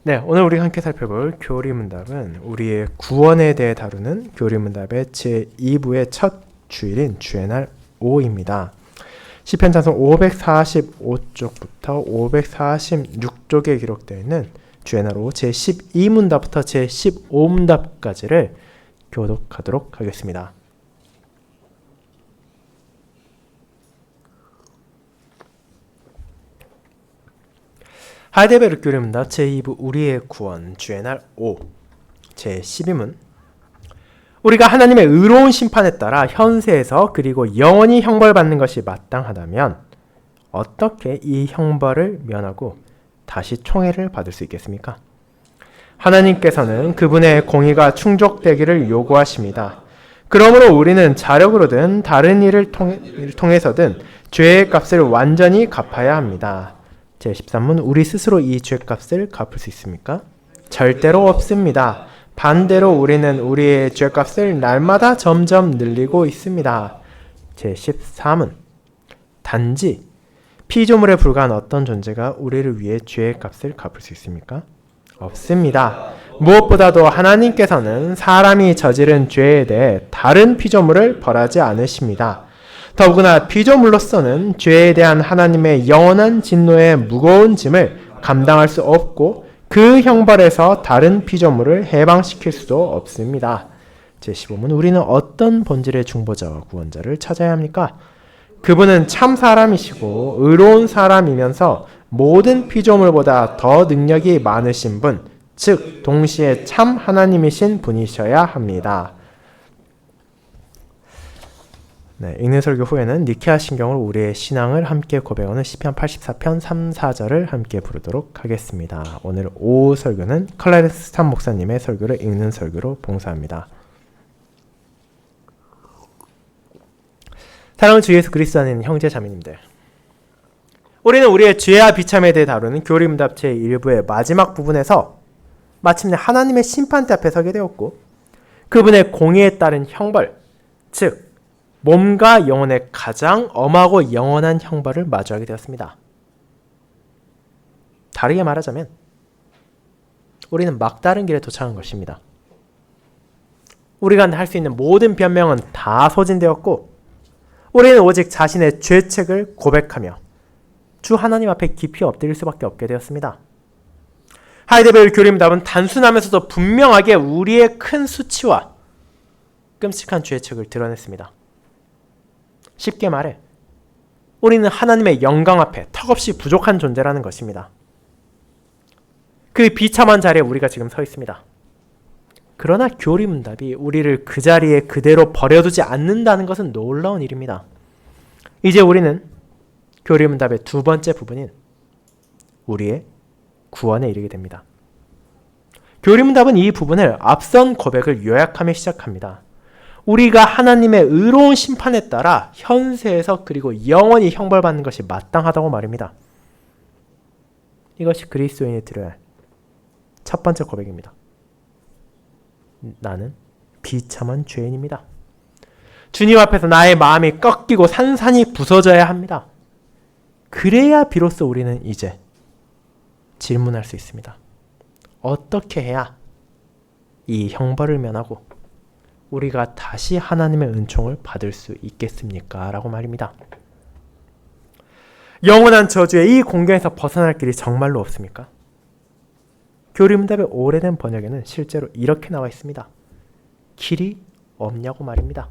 네, 오늘 우리가 함께 살펴볼 교리문답은 우리의 구원에 대해 다루는 교리문답의 제2부의 첫 주일인 주의 날 5입니다. 시편 찬송 545쪽부터 546쪽에 기록되어 있는 주의 날 5 제12문답부터 제15문답까지를 교독하도록 하겠습니다. 하이델베르크 교리문답 제2부 우리의 구원 주의 날 5 제12문 우리가 하나님의 의로운 심판에 따라 현세에서 그리고 영원히 형벌받는 것이 마땅하다면 어떻게 이 형벌을 면하고 다시 총애를 받을 수 있겠습니까? 하나님께서는 그분의 공의가 충족되기를 요구하십니다. 그러므로 우리는 자력으로든 다른 일을 통해서든 죄의 값을 완전히 갚아야 합니다. 제13문 우리 스스로 이 죄값을 갚을 수 있습니까? 절대로 없습니다. 반대로 우리는 우리의 죄값을 날마다 점점 늘리고 있습니다. 제14문 단지 피조물에 불과한 어떤 존재가 우리를 위해 죄의 값을 갚을 수 있습니까? 없습니다. 무엇보다도 하나님께서는 사람이 저지른 죄에 대해 다른 피조물을 벌하지 않으십니다. 더구나 피조물로서는 죄에 대한 하나님의 영원한 진노의 무거운 짐을 감당할 수 없고 그 형벌에서 다른 피조물을 해방시킬 수도 없습니다. 제15문 우리는 어떤 본질의 중보자와 구원자를 찾아야 합니까? 그분은 참 사람이시고 의로운 사람이면서 모든 피조물보다 더 능력이 많으신 분, 즉 동시에 참 하나님이신 분이셔야 합니다. 네, 읽는 설교 후에는 니케아 신경으로 우리의 신앙을 함께 고백하는 시편 84편 3, 4절을 함께 부르도록 하겠습니다. 오늘 오후 설교는 클라레스 스탄 목사님의 설교를 읽는 설교로 봉사합니다. 사랑하는 주 예수 그리스도 안에 있는 형제 자매님들, 우리는 우리의 죄와 비참에 대해 다루는 교리문답 제1부의 마지막 부분에서 마침내 하나님의 심판대 앞에 서게 되었고 그분의 공의에 따른 형벌, 즉 몸과 영혼의 가장 엄하고 영원한 형벌을 마주하게 되었습니다. 다르게 말하자면 우리는 막다른 길에 도착한 것입니다. 우리가 할 수 있는 모든 변명은 다 소진되었고 우리는 오직 자신의 죄책을 고백하며 주 하나님 앞에 깊이 엎드릴 수밖에 없게 되었습니다. 하이델베르크 교리문답은 단순하면서도 분명하게 우리의 큰 수치와 끔찍한 죄책을 드러냈습니다. 쉽게 말해 우리는 하나님의 영광 앞에 턱없이 부족한 존재라는 것입니다. 그 비참한 자리에 우리가 지금 서 있습니다. 그러나 교리문답이 우리를 그 자리에 그대로 버려두지 않는다는 것은 놀라운 일입니다. 이제 우리는 교리문답의 두 번째 부분인 우리의 구원에 이르게 됩니다. 교리문답은 이 부분을 앞선 고백을 요약하며 시작합니다. 우리가 하나님의 의로운 심판에 따라 현세에서 그리고 영원히 형벌받는 것이 마땅하다고 말입니다. 이것이 그리스도인이 들어야 할 첫 번째 고백입니다. 나는 비참한 죄인입니다. 주님 앞에서 나의 마음이 꺾이고 산산이 부서져야 합니다. 그래야 비로소 우리는 이제 질문할 수 있습니다. 어떻게 해야 이 형벌을 면하고 우리가 다시 하나님의 은총을 받을 수 있겠습니까? 라고 말입니다. 영원한 저주의 이 공경에서 벗어날 길이 정말로 없습니까? 교리문답의 오래된 번역에는 실제로 이렇게 나와 있습니다. 길이 없냐고 말입니다.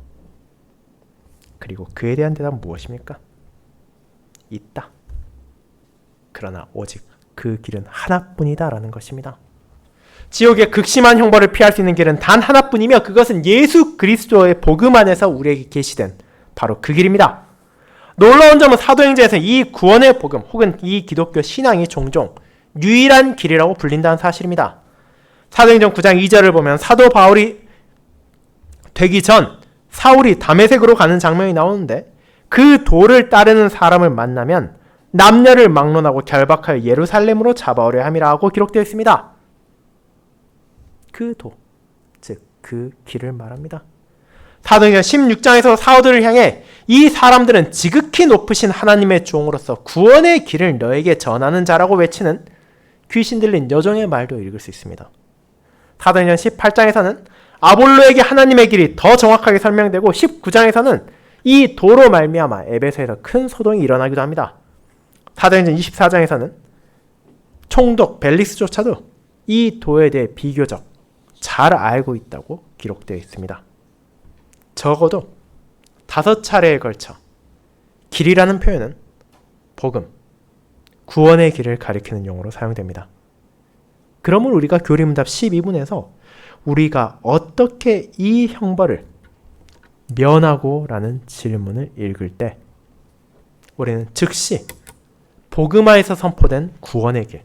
그리고 그에 대한 대답은 무엇입니까? 있다. 그러나 오직 그 길은 하나뿐이다 라는 것입니다. 지옥의 극심한 형벌을 피할 수 있는 길은 단 하나뿐이며 그것은 예수 그리스도의 복음 안에서 우리에게 계시된 바로 그 길입니다. 놀라운 점은 사도행전에서 이 구원의 복음 혹은 이 기독교 신앙이 종종 유일한 길이라고 불린다는 사실입니다. 사도행전 9장 2절을 보면 사도 바울이 되기 전 사울이 다메섹으로 가는 장면이 나오는데 그 도를 따르는 사람을 만나면 남녀를 막론하고 결박하여 예루살렘으로 잡아오려 함이라고 기록되어 있습니다. 그 도, 즉 그 길을 말합니다. 사도행전 16장에서 사도들을 향해 이 사람들은 지극히 높으신 하나님의 종으로서 구원의 길을 너에게 전하는 자라고 외치는 귀신 들린 여종의 말도 읽을 수 있습니다. 사도행전 18장에서는 아볼로에게 하나님의 길이 더 정확하게 설명되고 19장에서는 이 도로 말미암아 에베소에서 큰 소동이 일어나기도 합니다. 사도행전 24장에서는 총독 벨릭스조차도 이 도에 대해 비교적 잘 알고 있다고 기록되어 있습니다. 적어도 5차례에 걸쳐 길이라는 표현은 복음, 구원의 길을 가리키는 용어로 사용됩니다. 그러면 우리가 교리문답 12분에서 우리가 어떻게 이 형벌을 면하고 라는 질문을 읽을 때 우리는 즉시 복음화에서 선포된 구원의 길,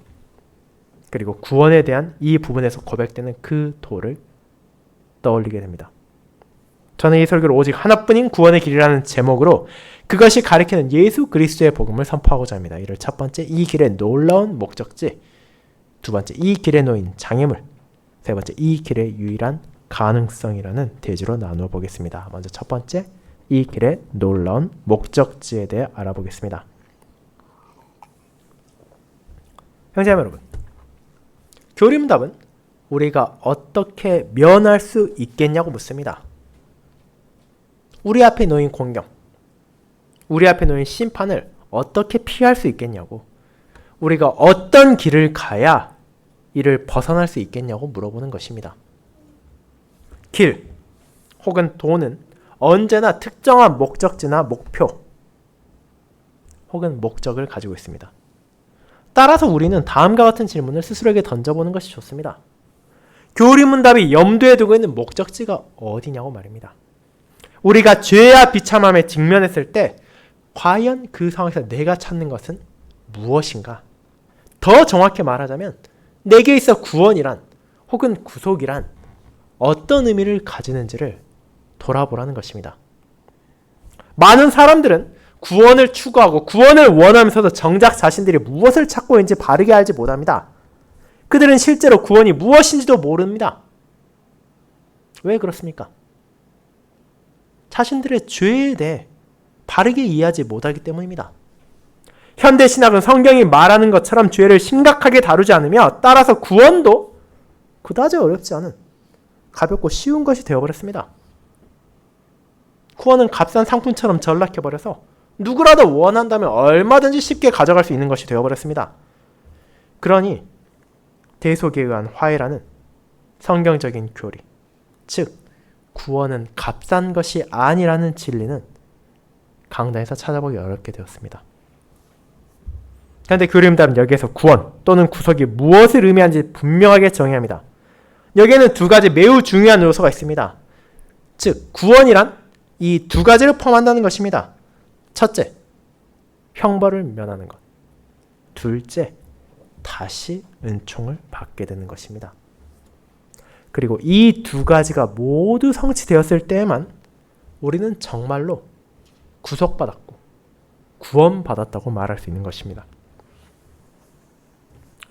그리고 구원에 대한 이 부분에서 고백되는 그 도를 떠올리게 됩니다. 저는 이 설교를 오직 하나뿐인 구원의 길이라는 제목으로 그것이 가리키는 예수 그리스도의 복음을 선포하고자 합니다. 이를 첫 번째, 이 길의 놀라운 목적지, 두 번째, 이 길에 놓인 장애물, 세 번째, 이 길의 유일한 가능성이라는 대지로 나누어 보겠습니다. 먼저 첫 번째, 이 길의 놀라운 목적지에 대해 알아보겠습니다. 형제자매 여러분, 교리문답은 우리가 어떻게 면할 수 있겠냐고 묻습니다. 우리 앞에 놓인 공경, 우리 앞에 놓인 심판을 어떻게 피할 수 있겠냐고, 우리가 어떤 길을 가야 이를 벗어날 수 있겠냐고 물어보는 것입니다. 길 혹은 도는 언제나 특정한 목적지나 목표 혹은 목적을 가지고 있습니다. 따라서 우리는 다음과 같은 질문을 스스로에게 던져보는 것이 좋습니다. 교리문답이 염두에 두고 있는 목적지가 어디냐고 말입니다. 우리가 죄와 비참함에 직면했을 때 과연 그 상황에서 내가 찾는 것은 무엇인가? 더 정확히 말하자면 내게 있어 구원이란 혹은 구속이란 어떤 의미를 가지는지를 돌아보라는 것입니다. 많은 사람들은 구원을 추구하고 구원을 원하면서도 정작 자신들이 무엇을 찾고 있는지 바르게 알지 못합니다. 그들은 실제로 구원이 무엇인지도 모릅니다. 왜 그렇습니까? 자신들의 죄에 대해 바르게 이해하지 못하기 때문입니다. 현대신학은 성경이 말하는 것처럼 죄를 심각하게 다루지 않으며 따라서 구원도 그다지 어렵지 않은 가볍고 쉬운 것이 되어버렸습니다. 구원은 값싼 상품처럼 전락해버려서 누구라도 원한다면 얼마든지 쉽게 가져갈 수 있는 것이 되어버렸습니다. 그러니 대속에 의한 화해라는 성경적인 교리, 즉 구원은 값싼 것이 아니라는 진리는 강단에서 찾아보기 어렵게 되었습니다. 그런데 교리문답은 여기에서 구원 또는 구속이 무엇을 의미하는지 분명하게 정의합니다. 여기에는 두 가지 매우 중요한 요소가 있습니다. 즉 구원이란 이 두 가지를 포함한다는 것입니다. 첫째, 형벌을 면하는 것. 둘째, 다시 은총을 받게 되는 것입니다. 그리고 이 두 가지가 모두 성취되었을 때에만 우리는 정말로 구속받았고 구원받았다고 말할 수 있는 것입니다.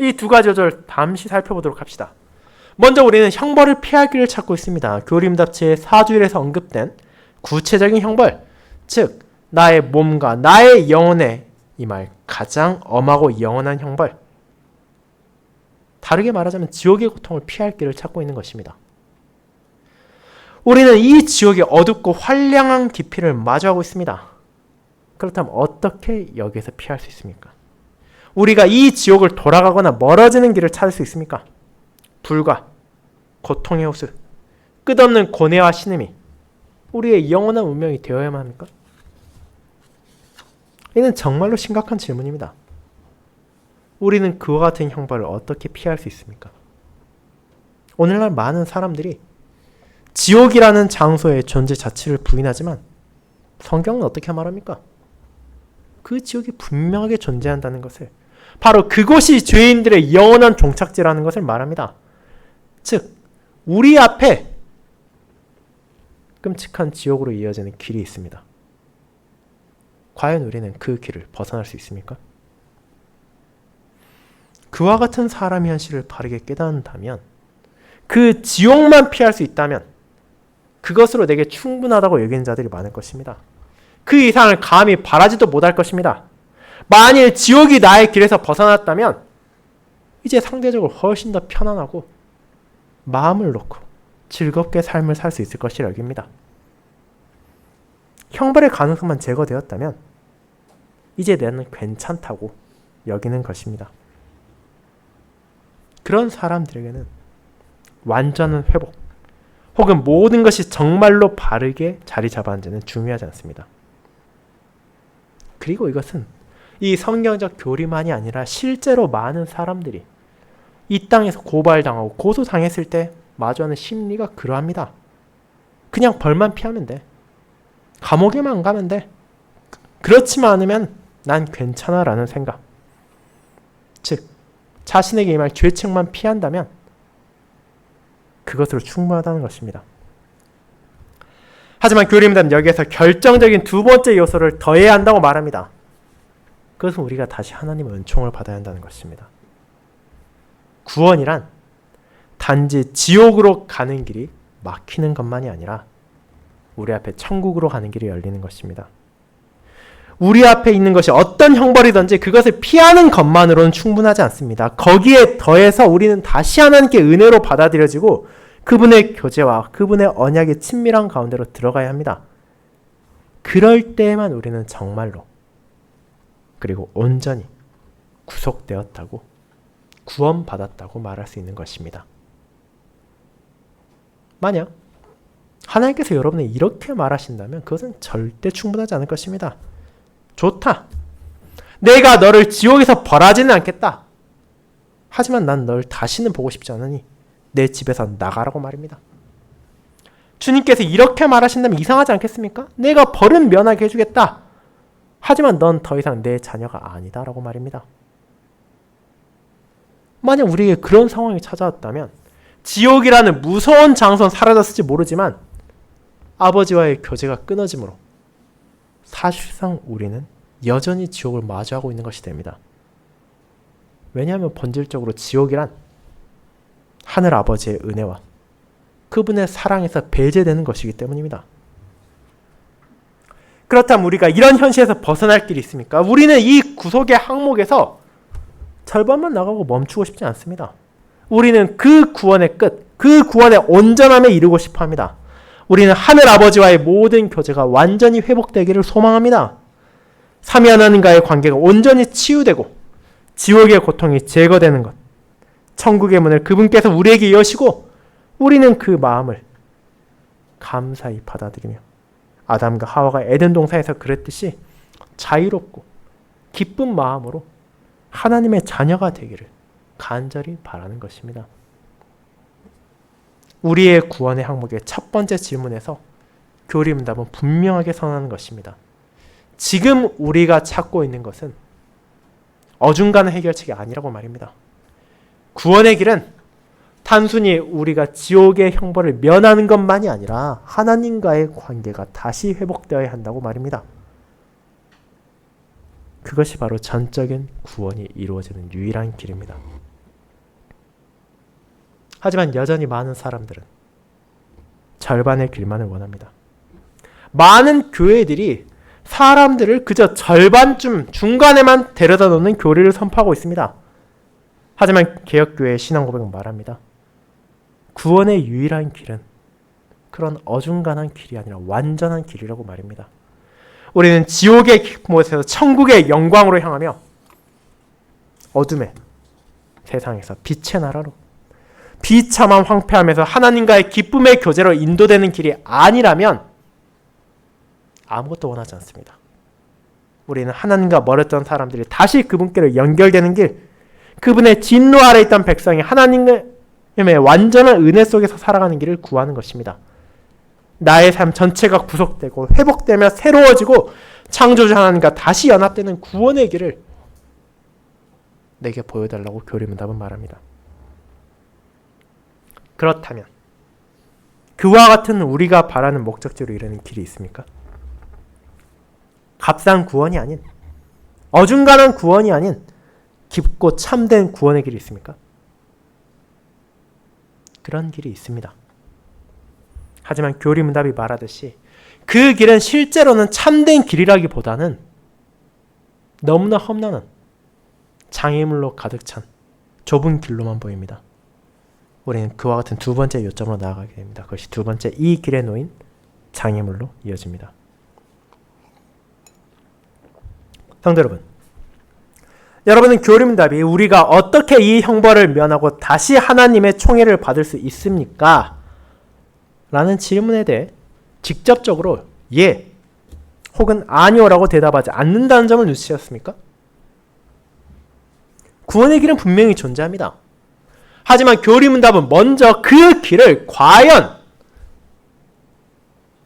이 두 가지 요소를 잠시 살펴보도록 합시다. 먼저 우리는 형벌을 피할 길을 찾고 있습니다. 교리문답 제4주일에서 언급된 구체적인 형벌, 즉 나의 몸과 나의 영혼에 임할 가장 엄하고 영원한 형벌, 다르게 말하자면 지옥의 고통을 피할 길을 찾고 있는 것입니다. 우리는 이 지옥의 어둡고 환량한 깊이를 마주하고 있습니다. 그렇다면 어떻게 여기에서 피할 수 있습니까? 우리가 이 지옥을 돌아가거나 멀어지는 길을 찾을 수 있습니까? 불과, 고통의 호수, 끝없는 고뇌와 신음이 우리의 영원한 운명이 되어야만 합니까? 이는 정말로 심각한 질문입니다. 우리는 그와 같은 형벌을 어떻게 피할 수 있습니까? 오늘날 많은 사람들이 지옥이라는 장소의 존재 자체를 부인하지만 성경은 어떻게 말합니까? 그 지옥이 분명하게 존재한다는 것을, 바로 그곳이 죄인들의 영원한 종착지라는 것을 말합니다. 즉 우리 앞에 끔찍한 지옥으로 이어지는 길이 있습니다. 과연 우리는 그 길을 벗어날 수 있습니까? 그와 같은 사람의 현실을 바르게 깨닫는다면, 그 지옥만 피할 수 있다면 그것으로 내게 충분하다고 여기는 자들이 많을 것입니다. 그 이상을 감히 바라지도 못할 것입니다. 만일 지옥이 나의 길에서 벗어났다면 이제 상대적으로 훨씬 더 편안하고 마음을 놓고 즐겁게 삶을 살 수 있을 것이라 여깁니다. 형벌의 가능성만 제거되었다면 이제 나는 괜찮다고 여기는 것입니다. 그런 사람들에게는 완전한 회복 혹은 모든 것이 정말로 바르게 자리 잡았는지는 중요하지 않습니다. 그리고 이것은 이 성경적 교리만이 아니라 실제로 많은 사람들이 이 땅에서 고발당하고 고소당했을 때 마주하는 심리가 그러합니다. 그냥 벌만 피하면 돼. 감옥에만 가면 돼. 그렇지만 않으면 난 괜찮아 라는 생각. 즉 자신에게 임할 죄책만 피한다면 그것으로 충분하다는 것입니다. 하지만 교리문답은 여기에서 결정적인 두 번째 요소를 더해야 한다고 말합니다. 그것은 우리가 다시 하나님의 은총을 받아야 한다는 것입니다. 구원이란 단지 지옥으로 가는 길이 막히는 것만이 아니라 우리 앞에 천국으로 가는 길이 열리는 것입니다. 우리 앞에 있는 것이 어떤 형벌이든지 그것을 피하는 것만으로는 충분하지 않습니다. 거기에 더해서 우리는 다시 하나님께 은혜로 받아들여지고 그분의 교제와 그분의 언약의 친밀한 가운데로 들어가야 합니다. 그럴 때에만 우리는 정말로 그리고 온전히 구속되었다고 구원받았다고 말할 수 있는 것입니다. 만약 하나님께서 여러분을 이렇게 말하신다면 그것은 절대 충분하지 않을 것입니다. 좋다. 내가 너를 지옥에서 벌하지는 않겠다. 하지만 난 널 다시는 보고 싶지 않으니 내 집에서 나가라고 말입니다. 주님께서 이렇게 말하신다면 이상하지 않겠습니까? 내가 벌은 면하게 해주겠다. 하지만 넌 더 이상 내 자녀가 아니다 라고 말입니다. 만약 우리에게 그런 상황이 찾아왔다면 지옥이라는 무서운 장소는 사라졌을지 모르지만 아버지와의 교제가 끊어짐으로 사실상 우리는 여전히 지옥을 마주하고 있는 것이 됩니다. 왜냐하면 본질적으로 지옥이란 하늘 아버지의 은혜와 그분의 사랑에서 배제되는 것이기 때문입니다. 그렇다면 우리가 이런 현실에서 벗어날 길이 있습니까? 우리는 이 구속의 항목에서 절반만 나가고 멈추고 싶지 않습니다. 우리는 그 구원의 끝, 그 구원의 온전함에 이르고 싶어 합니다. 우리는 하늘 아버지와의 모든 교제가 완전히 회복되기를 소망합니다. 삼위 하나님과의 관계가 온전히 치유되고 지옥의 고통이 제거되는 것, 천국의 문을 그분께서 우리에게 여시고 우리는 그 마음을 감사히 받아들이며 아담과 하와가 에덴 동산에서 그랬듯이 자유롭고 기쁜 마음으로 하나님의 자녀가 되기를 간절히 바라는 것입니다. 우리의 구원의 항목의 첫 번째 질문에서 교리문답은 분명하게 선언하는 것입니다. 지금 우리가 찾고 있는 것은 어중간한 해결책이 아니라고 말입니다. 구원의 길은 단순히 우리가 지옥의 형벌을 면하는 것만이 아니라 하나님과의 관계가 다시 회복되어야 한다고 말입니다. 그것이 바로 전적인 구원이 이루어지는 유일한 길입니다. 하지만 여전히 많은 사람들은 절반의 길만을 원합니다. 많은 교회들이 사람들을 그저 절반쯤 중간에만 데려다 놓는 교리를 선포하고 있습니다. 하지만 개혁교회의 신앙 고백은 말합니다. 구원의 유일한 길은 그런 어중간한 길이 아니라 완전한 길이라고 말입니다. 우리는 지옥의 곳에서 천국의 영광으로 향하며 어둠의 세상에서 빛의 나라로 비참한 황폐함에서 하나님과의 기쁨의 교제로 인도되는 길이 아니라면 아무것도 원하지 않습니다. 우리는 하나님과 멀었던 사람들이 다시 그분께로 연결되는 길, 그분의 진노 아래 있던 백성이 하나님의 완전한 은혜 속에서 살아가는 길을 구하는 것입니다. 나의 삶 전체가 구속되고 회복되며 새로워지고 창조주 하나님과 다시 연합되는 구원의 길을 내게 보여달라고 교리문답은 말합니다. 그렇다면 그와 같은 우리가 바라는 목적지로 이르는 길이 있습니까? 값싼 구원이 아닌, 어중간한 구원이 아닌 깊고 참된 구원의 길이 있습니까? 그런 길이 있습니다. 하지만 교리문답이 말하듯이 그 길은 실제로는 참된 길이라기보다는 너무나 험난한 장애물로 가득 찬 좁은 길로만 보입니다. 우리는 그와 같은 두 번째 요점으로 나아가게 됩니다. 그것이 두 번째 이 길에 놓인 장애물로 이어집니다. 성도 여러분, 여러분은 교림답이 우리가 어떻게 이 형벌을 면하고 다시 하나님의 총애를 받을 수 있습니까? 라는 질문에 대해 직접적으로 예 혹은 아니오라고 대답하지 않는다는 점을 눈치채셨습니까? 구원의 길은 분명히 존재합니다. 하지만 교리문답은 먼저 그 길을 과연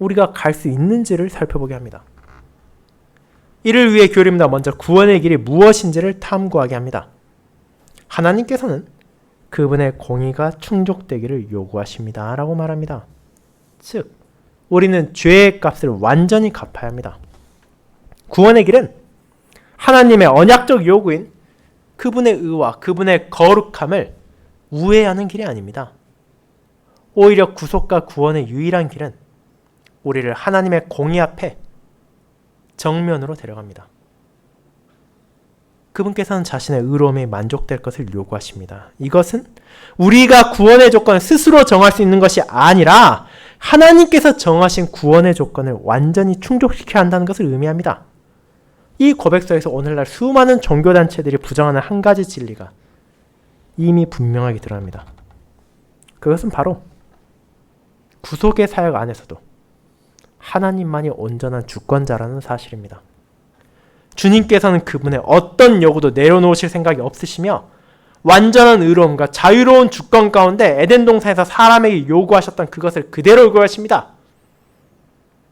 우리가 갈 수 있는지를 살펴보게 합니다. 이를 위해 교리문답은 먼저 구원의 길이 무엇인지를 탐구하게 합니다. 하나님께서는 그분의 공의가 충족되기를 요구하십니다. 라고 말합니다. 즉, 우리는 죄의 값을 완전히 갚아야 합니다. 구원의 길은 하나님의 언약적 요구인 그분의 의와 그분의 거룩함을 우회하는 길이 아닙니다. 오히려 구속과 구원의 유일한 길은 우리를 하나님의 공의 앞에 정면으로 데려갑니다. 그분께서는 자신의 의로움이 만족될 것을 요구하십니다. 이것은 우리가 구원의 조건을 스스로 정할 수 있는 것이 아니라 하나님께서 정하신 구원의 조건을 완전히 충족시켜야 한다는 것을 의미합니다. 이 고백서에서 오늘날 수많은 종교단체들이 부정하는 한 가지 진리가 이미 분명하게 드러납니다. 그것은 바로 구속의 사역 안에서도 하나님만이 온전한 주권자라는 사실입니다. 주님께서는 그분의 어떤 요구도 내려놓으실 생각이 없으시며 완전한 의로움과 자유로운 주권 가운데 에덴 동산에서 사람에게 요구하셨던 그것을 그대로 요구하십니다.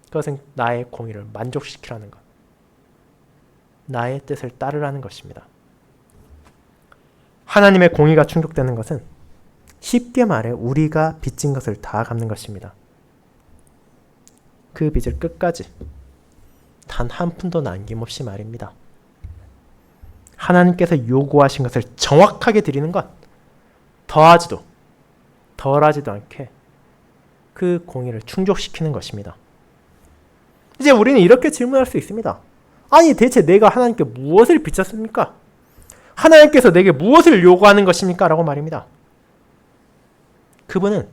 그것은 나의 공의를 만족시키라는 것, 나의 뜻을 따르라는 것입니다. 하나님의 공의가 충족되는 것은 쉽게 말해 우리가 빚진 것을 다 갚는 것입니다. 그 빚을 끝까지 단 한 푼도 남김없이 말입니다. 하나님께서 요구하신 것을 정확하게 드리는 것, 더하지도 덜하지도 않게 그 공의를 충족시키는 것입니다. 이제 우리는 이렇게 질문할 수 있습니다. 아니 대체 내가 하나님께 무엇을 빚졌습니까? 하나님께서 내게 무엇을 요구하는 것입니까? 라고 말입니다. 그분은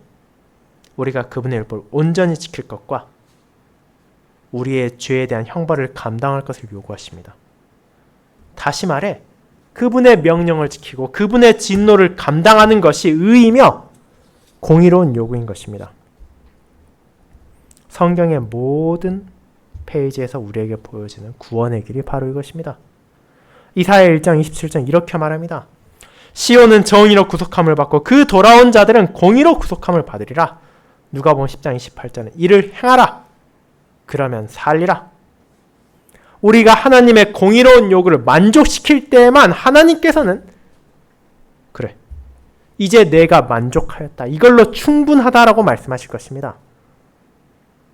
우리가 그분의 율법을 온전히 지킬 것과 우리의 죄에 대한 형벌을 감당할 것을 요구하십니다. 다시 말해 그분의 명령을 지키고 그분의 진노를 감당하는 것이 의이며 공의로운 요구인 것입니다. 성경의 모든 페이지에서 우리에게 보여지는 구원의 길이 바로 이것입니다. 이사야 1장 27절 이렇게 말합니다. 시온은 정의로 구속함을 받고 그 돌아온 자들은 공의로 구속함을 받으리라. 누가복음 10장 28절은 이를 행하라. 그러면 살리라. 우리가 하나님의 공의로운 요구를 만족시킬 때에만 하나님께서는 그래, 이제 내가 만족하였다, 이걸로 충분하다라고 말씀하실 것입니다.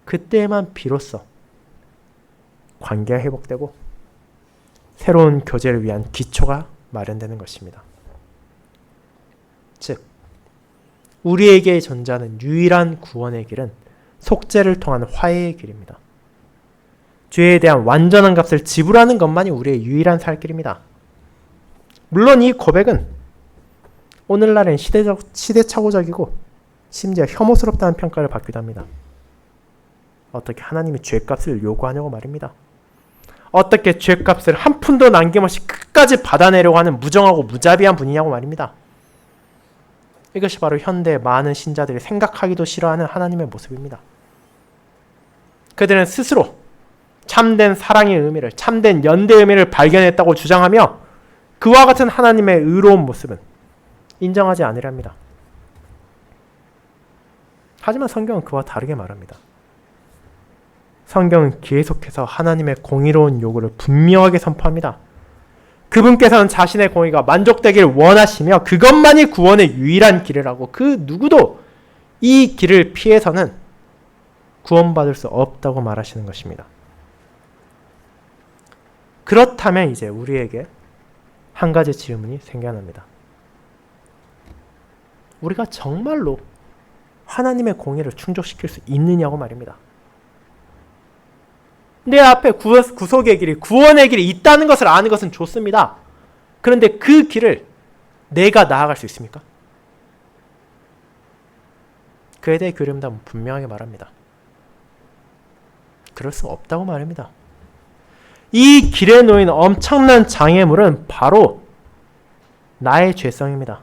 그때에만 비로소 관계가 회복되고 새로운 교제를 위한 기초가 마련되는 것입니다. 즉, 우리에게 존재하는 유일한 구원의 길은 속죄를 통한 화해의 길입니다. 죄에 대한 완전한 값을 지불하는 것만이 우리의 유일한 살 길입니다. 물론 이 고백은 오늘날엔 시대착오적이고 심지어 혐오스럽다는 평가를 받기도 합니다. 어떻게 하나님이 죄값을 요구하냐고 말입니다. 어떻게 죄값을 한 푼도 남김없이 끝까지 받아내려고 하는 무정하고 무자비한 분이냐고 말입니다. 이것이 바로 현대의 많은 신자들이 생각하기도 싫어하는 하나님의 모습입니다. 그들은 스스로 참된 사랑의 의미를, 참된 연대의 의미를 발견했다고 주장하며 그와 같은 하나님의 의로운 모습은 인정하지 않으려 합니다. 하지만 성경은 그와 다르게 말합니다. 성경은 계속해서 하나님의 공의로운 요구를 분명하게 선포합니다. 그분께서는 자신의 공의가 만족되길 원하시며 그것만이 구원의 유일한 길이라고, 그 누구도 이 길을 피해서는 구원받을 수 없다고 말하시는 것입니다. 그렇다면 이제 우리에게 한 가지 질문이 생겨납니다. 우리가 정말로 하나님의 공의를 충족시킬 수 있느냐고 말입니다. 내 앞에 구속의 길이, 구원의 길이 있다는 것을 아는 것은 좋습니다. 그런데 그 길을 내가 나아갈 수 있습니까? 그에 대해 교리문답은 분명하게 말합니다. 그럴 수 없다고 말합니다. 이 길에 놓인 엄청난 장애물은 바로 나의 죄성입니다.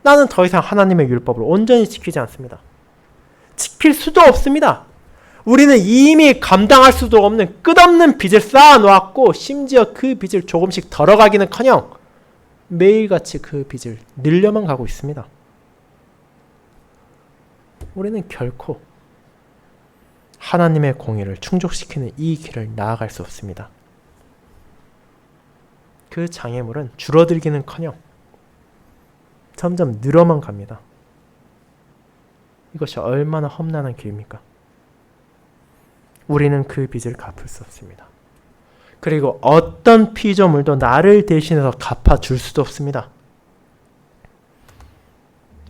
나는 더 이상 하나님의 율법을 온전히 지키지 않습니다. 지킬 수도 없습니다. 우리는 이미 감당할 수도 없는 끝없는 빚을 쌓아놓았고 심지어 그 빚을 조금씩 덜어가기는커녕 매일같이 그 빚을 늘려만 가고 있습니다. 우리는 결코 하나님의 공의를 충족시키는 이 길을 나아갈 수 없습니다. 그 장애물은 줄어들기는커녕 점점 늘어만 갑니다. 이것이 얼마나 험난한 길입니까? 우리는 그 빚을 갚을 수 없습니다. 그리고 어떤 피조물도 나를 대신해서 갚아줄 수도 없습니다.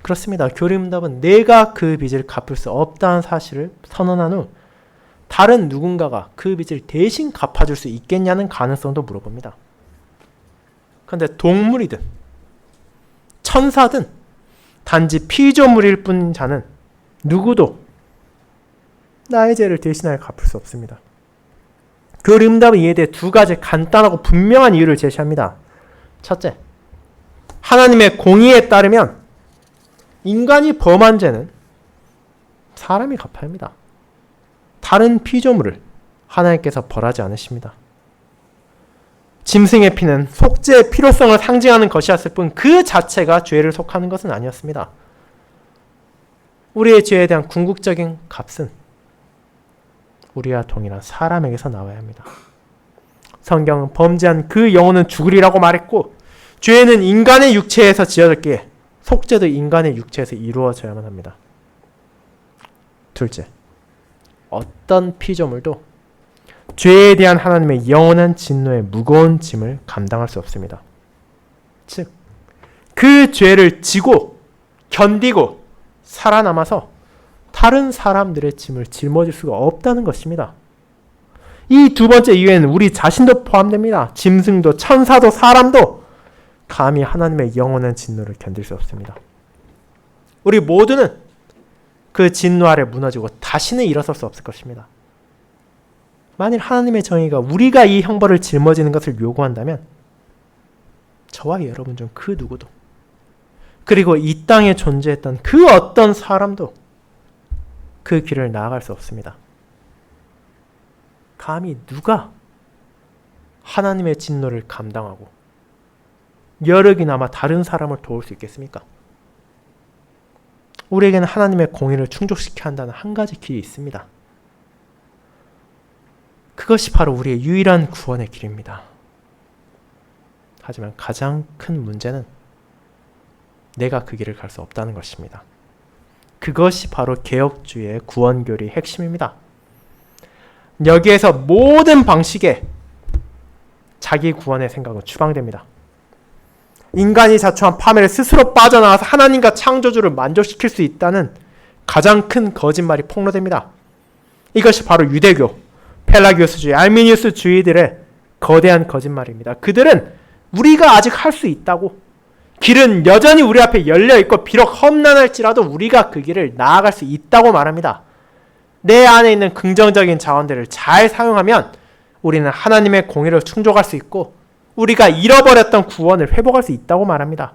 그렇습니다. 교리문답은 내가 그 빚을 갚을 수 없다는 사실을 선언한 후 다른 누군가가 그 빚을 대신 갚아줄 수 있겠냐는 가능성도 물어봅니다. 그런데 동물이든 천사든 단지 피조물일 뿐 자는 누구도 나의 죄를 대신하여 갚을 수 없습니다. 교리문답은 이에 대해 두 가지 간단하고 분명한 이유를 제시합니다. 첫째, 하나님의 공의에 따르면 인간이 범한 죄는 사람이 갚아야 합니다. 다른 피조물을 하나님께서 벌하지 않으십니다. 짐승의 피는 속죄의 필요성을 상징하는 것이었을 뿐 그 자체가 죄를 속하는 것은 아니었습니다. 우리의 죄에 대한 궁극적인 값은 우리와 동일한 사람에게서 나와야 합니다. 성경은 범죄한 그 영혼은 죽으리라고 말했고 죄는 인간의 육체에서 지어졌기에 속죄도 인간의 육체에서 이루어져야만 합니다. 둘째, 어떤 피조물도 죄에 대한 하나님의 영원한 진노의 무거운 짐을 감당할 수 없습니다. 즉, 그 죄를 지고 견디고 살아남아서 다른 사람들의 짐을 짊어질 수가 없다는 것입니다. 이 두 번째 이유에는 우리 자신도 포함됩니다. 짐승도 천사도 사람도 감히 하나님의 영원한 진노를 견딜 수 없습니다. 우리 모두는 그 진노 아래 무너지고 다시는 일어설 수 없을 것입니다. 만일 하나님의 정의가 우리가 이 형벌을 짊어지는 것을 요구한다면 저와 여러분 중 그 누구도 그리고 이 땅에 존재했던 그 어떤 사람도 그 길을 나아갈 수 없습니다. 감히 누가 하나님의 진노를 감당하고 여력이나마 다른 사람을 도울 수 있겠습니까? 우리에게는 하나님의 공의를 충족시켜야 한다는 한 가지 길이 있습니다. 그것이 바로 우리의 유일한 구원의 길입니다. 하지만 가장 큰 문제는 내가 그 길을 갈 수 없다는 것입니다. 그것이 바로 개혁주의의 구원교리의 핵심입니다. 여기에서 모든 방식의 자기 구원의 생각은 추방됩니다. 인간이 자초한 파멸에 스스로 빠져나와서 하나님과 창조주를 만족시킬 수 있다는 가장 큰 거짓말이 폭로됩니다. 이것이 바로 유대교, 펠라기오스주의, 알미니우스주의들의 거대한 거짓말입니다. 그들은 우리가 아직 할 수 있다고, 길은 여전히 우리 앞에 열려있고 비록 험난할지라도 우리가 그 길을 나아갈 수 있다고 말합니다. 내 안에 있는 긍정적인 자원들을 잘 사용하면 우리는 하나님의 공의를 충족할 수 있고 우리가 잃어버렸던 구원을 회복할 수 있다고 말합니다.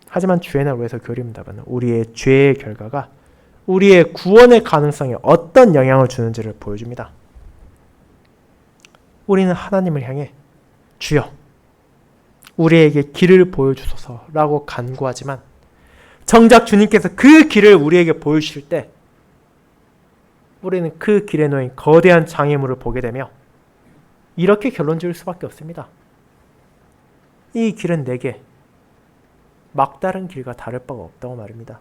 하지만 주의 날로에서 교리문답은 우리의 죄의 결과가 우리의 구원의 가능성에 어떤 영향을 주는지를 보여줍니다. 우리는 하나님을 향해 주여 우리에게 길을 보여주소서라고 간구하지만 정작 주님께서 그 길을 우리에게 보여주실 때 우리는 그 길에 놓인 거대한 장애물을 보게 되며 이렇게 결론 지을 수밖에 없습니다. 이 길은 내게 막다른 길과 다를 바가 없다고 말입니다.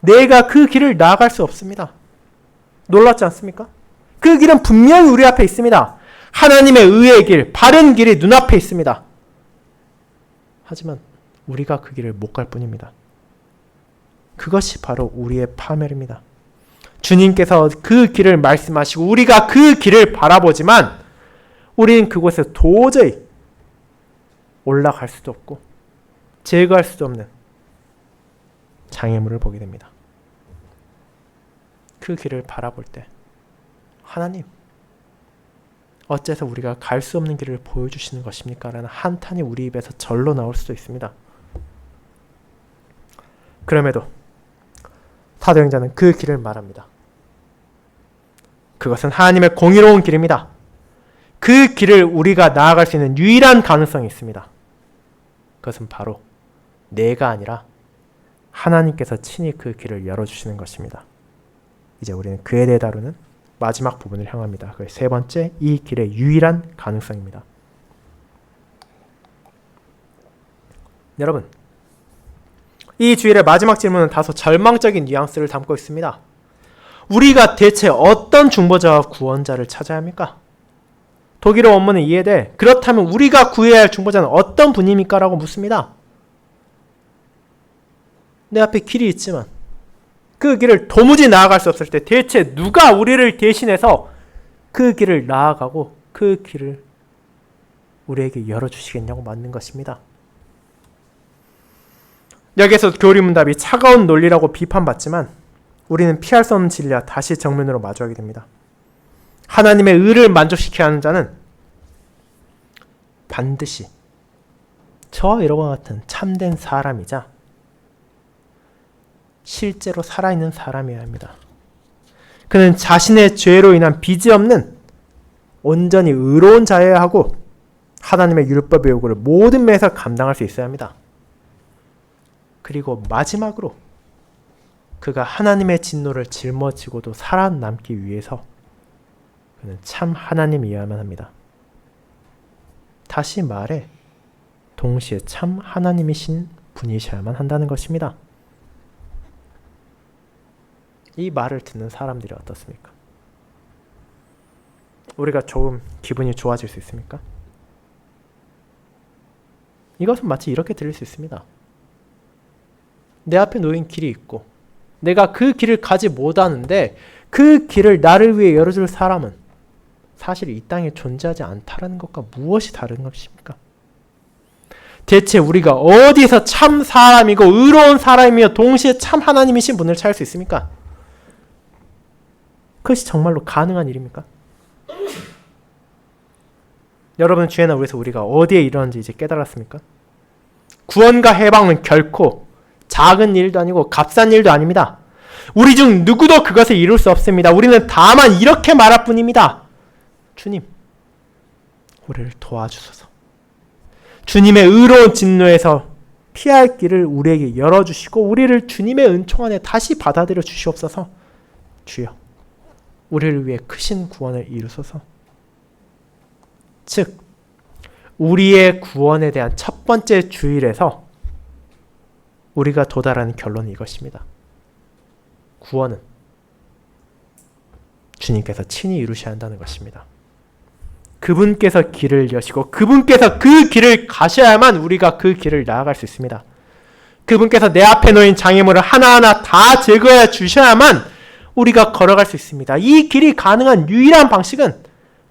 내가 그 길을 나아갈 수 없습니다. 놀랍지 않습니까? 그 길은 분명히 우리 앞에 있습니다. 하나님의 의의 길, 바른 길이 눈앞에 있습니다. 하지만 우리가 그 길을 못 갈 뿐입니다. 그것이 바로 우리의 파멸입니다. 주님께서 그 길을 말씀하시고 우리가 그 길을 바라보지만 우리는 그곳에 도저히 올라갈 수도 없고 제거할 수도 없는 장애물을 보게 됩니다. 그 길을 바라볼 때 하나님, 어째서 우리가 갈 수 없는 길을 보여주시는 것입니까? 라는 한탄이 우리 입에서 절로 나올 수도 있습니다. 그럼에도 사도행전은 그 길을 말합니다. 그것은 하나님의 공의로운 길입니다. 그 길을 우리가 나아갈 수 있는 유일한 가능성이 있습니다. 그것은 바로 내가 아니라 하나님께서 친히 그 길을 열어주시는 것입니다. 이제 우리는 그에 대해 다루는 마지막 부분을 향합니다. 그 세 번째, 이 길의 유일한 가능성입니다. 여러분, 이 주일의 마지막 질문은 다소 절망적인 뉘앙스를 담고 있습니다. 우리가 대체 어떤 중보자와 구원자를 찾아야 합니까? 독일어 원문은 이해돼. 그렇다면 우리가 구해야 할 중보자는 어떤 분입니까? 라고 묻습니다. 내 앞에 길이 있지만 그 길을 도무지 나아갈 수 없을 때 대체 누가 우리를 대신해서 그 길을 나아가고 그 길을 우리에게 열어주시겠냐고 묻는 것입니다. 여기에서 교리문답이 차가운 논리라고 비판받지만 우리는 피할 수 없는 진리와 다시 정면으로 마주하게 됩니다. 하나님의 의를 만족시켜야 하는 자는 반드시 저와 여러분과 같은 참된 사람이자 실제로 살아있는 사람이어야 합니다. 그는 자신의 죄로 인한 빚이 없는 온전히 의로운 자여야 하고 하나님의 율법의 요구를 모든 면에서 감당할 수 있어야 합니다. 그리고 마지막으로 그가 하나님의 진노를 짊어지고도 살아남기 위해서 그는 참 하나님이어야만 합니다. 다시 말해 동시에 참 하나님이신 분이셔야만 한다는 것입니다. 이 말을 듣는 사람들이 어떻습니까? 우리가 조금 기분이 좋아질 수 있습니까? 이것은 마치 이렇게 들릴 수 있습니다. 내 앞에 놓인 길이 있고 내가 그 길을 가지 못하는데 그 길을 나를 위해 열어줄 사람은 사실 이 땅에 존재하지 않다라는 것과 무엇이 다른 것입니까? 대체 우리가 어디서 참 사람이고 의로운 사람이며 동시에 참 하나님이신 분을 찾을 수 있습니까? 그것이 정말로 가능한 일입니까? 여러분, 주의 날에서 우리가 어디에 이르렀는지 이제 깨달았습니까? 구원과 해방은 결코 작은 일도 아니고 값싼 일도 아닙니다. 우리 중 누구도 그것을 이룰 수 없습니다. 우리는 다만 이렇게 말할 뿐입니다. 주님, 우리를 도와주소서. 주님의 의로운 진노에서 피할 길을 우리에게 열어주시고 우리를 주님의 은총 안에 다시 받아들여 주시옵소서. 주여, 우리를 위해 크신 구원을 이루소서. 즉, 우리의 구원에 대한 첫 번째 주일에서 우리가 도달하는 결론은 이것입니다. 구원은 주님께서 친히 이루셔야 한다는 것입니다. 그분께서 길을 여시고 그분께서 그 길을 가셔야만 우리가 그 길을 나아갈 수 있습니다. 그분께서 내 앞에 놓인 장애물을 하나하나 다 제거해 주셔야만 우리가 걸어갈 수 있습니다. 이 길이 가능한 유일한 방식은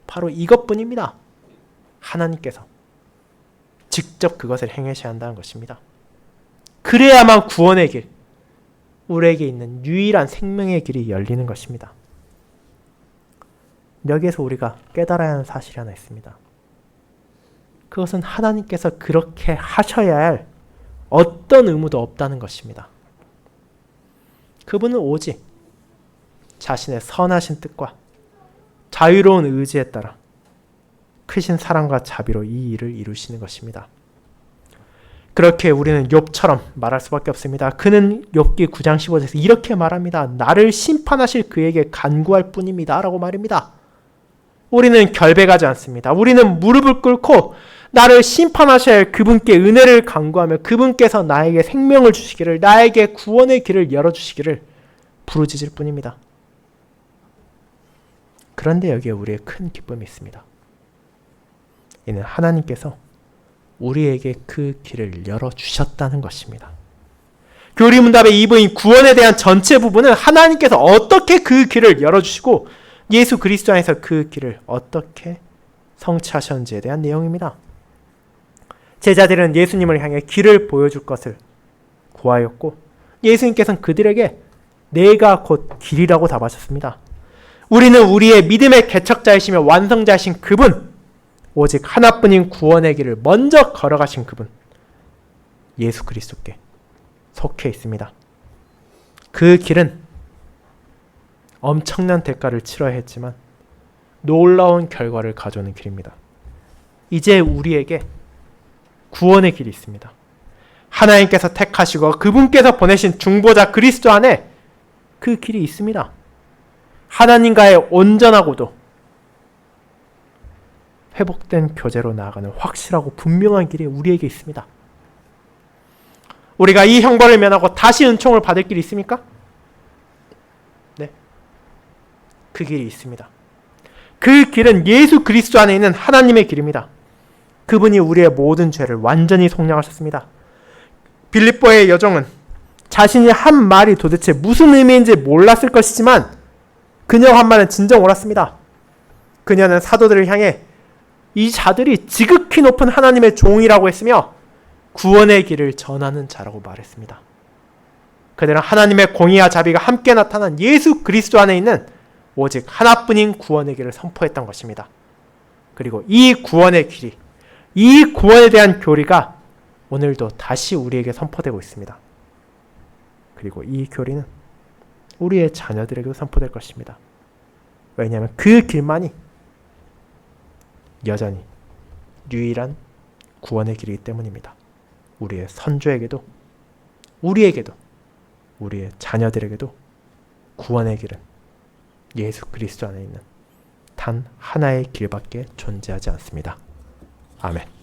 바로 이것뿐입니다. 하나님께서 직접 그것을 행하셔야 한다는 것입니다. 그래야만 구원의 길, 우리에게 있는 유일한 생명의 길이 열리는 것입니다. 여기에서 우리가 깨달아야 하는 사실이 하나 있습니다. 그것은 하나님께서 그렇게 하셔야 할 어떤 의무도 없다는 것입니다. 그분은 오직 자신의 선하신 뜻과 자유로운 의지에 따라 크신 사랑과 자비로 이 일을 이루시는 것입니다. 그렇게 우리는 욥처럼 말할 수밖에 없습니다. 그는 욥기 9장 15절에서 이렇게 말합니다. 나를 심판하실 그에게 간구할 뿐입니다. 라고 말입니다. 우리는 결백하지 않습니다. 우리는 무릎을 꿇고 나를 심판하실 그분께 은혜를 간구하며 그분께서 나에게 생명을 주시기를, 나에게 구원의 길을 열어주시기를 부르짖을 뿐입니다. 그런데 여기에 우리의 큰 기쁨이 있습니다. 이는 하나님께서 우리에게 그 길을 열어주셨다는 것입니다. 교리문답의 이 부인 구원에 대한 전체 부분은 하나님께서 어떻게 그 길을 열어주시고 예수 그리스도 안에서 그 길을 어떻게 성취하셨는지에 대한 내용입니다. 제자들은 예수님을 향해 길을 보여줄 것을 구하였고 예수님께서는 그들에게 내가 곧 길이라고 답하셨습니다. 우리는 우리의 믿음의 개척자이시며 완성자이신 그분, 오직 하나뿐인 구원의 길을 먼저 걸어가신 그분, 예수 그리스도께 속해 있습니다. 그 길은 엄청난 대가를 치러야 했지만 놀라운 결과를 가져오는 길입니다. 이제 우리에게 구원의 길이 있습니다. 하나님께서 택하시고 그분께서 보내신 중보자 그리스도 안에 그 길이 있습니다. 하나님과의 온전하고도 회복된 교제로 나아가는 확실하고 분명한 길이 우리에게 있습니다. 우리가 이 형벌을 면하고 다시 은총을 받을 길이 있습니까? 네. 그 길이 있습니다. 그 길은 예수 그리스도 안에 있는 하나님의 길입니다. 그분이 우리의 모든 죄를 완전히 속량하셨습니다. 빌립보의 여종은 자신이 한 말이 도대체 무슨 의미인지 몰랐을 것이지만 그녀가 한 말은 진정 옳았습니다. 그녀는 사도들을 향해 이 자들이 지극히 높은 하나님의 종이라고 했으며 구원의 길을 전하는 자라고 말했습니다. 그들은 하나님의 공의와 자비가 함께 나타난 예수 그리스도 안에 있는 오직 하나뿐인 구원의 길을 선포했던 것입니다. 그리고 이 구원의 길이, 이 구원에 대한 교리가 오늘도 다시 우리에게 선포되고 있습니다. 그리고 이 교리는 우리의 자녀들에게도 선포될 것입니다. 왜냐하면 그 길만이 여전히 유일한 구원의 길이기 때문입니다. 우리의 선조에게도, 우리에게도, 우리의 자녀들에게도 구원의 길은 예수 그리스도 안에 있는 단 하나의 길밖에 존재하지 않습니다. 아멘.